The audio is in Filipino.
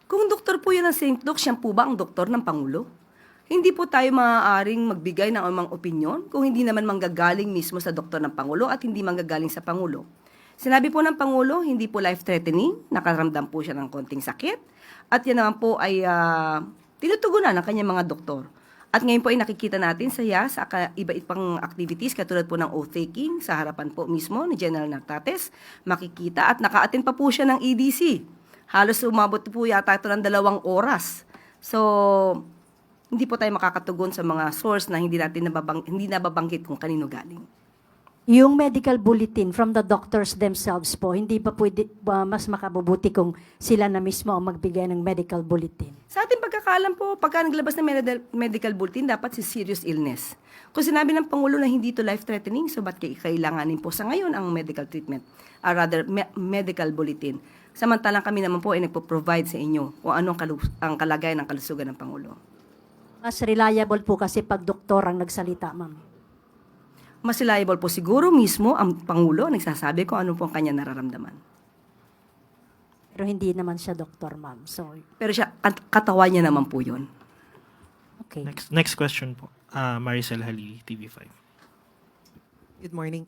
Kung doktor po yan ng St. Luke, siya po ba ang doktor ng Pangulo? Hindi po tayo maaaring magbigay ng anumang opinyon kung hindi naman manggagaling mismo sa doktor ng Pangulo at hindi manggagaling sa Pangulo. Sinabi po ng Pangulo, hindi po life-threatening, nakaramdam po siya ng konting sakit, at yan naman po ay tinutugunan ng kanyang mga doktor. At ngayon po ay nakikita natin saya sa iba-ibang pang activities katulad po ng oath-taking sa harapan po mismo ni General Nartates, makikita at naka-attend pa po siya ng EDC. Halos umabot po yata ito ng 2 oras. So, hindi po tayo makakatugon sa mga source na hindi nababanggit kung kanino galing. Yung medical bulletin from the doctors themselves po, hindi pa pwede, mas makabubuti kung sila na mismo ang magbigay ng medical bulletin? Sa ating pagkakaalam po, pagka naglabas ng medical bulletin, dapat si serious illness. Kung sinabi ng Pangulo na hindi ito life-threatening, so ba't kailanganin po sa ngayon ang medical treatment? Medical bulletin. Samantalang kami naman po ay nagpo-provide sa inyo kung anong ang kalagayan ng kalusugan ng Pangulo. Mas reliable po kasi pag doktor ang nagsalita, ma'am. Mas reliable po siguro mismo ang Pangulo nagsasabi kung ano po ang kanya nararamdaman. Pero hindi naman siya doktor, ma'am. So, Pero siya, katawan niya naman po yun. okay. Next question po. Maricel Halili, TV5. Good morning.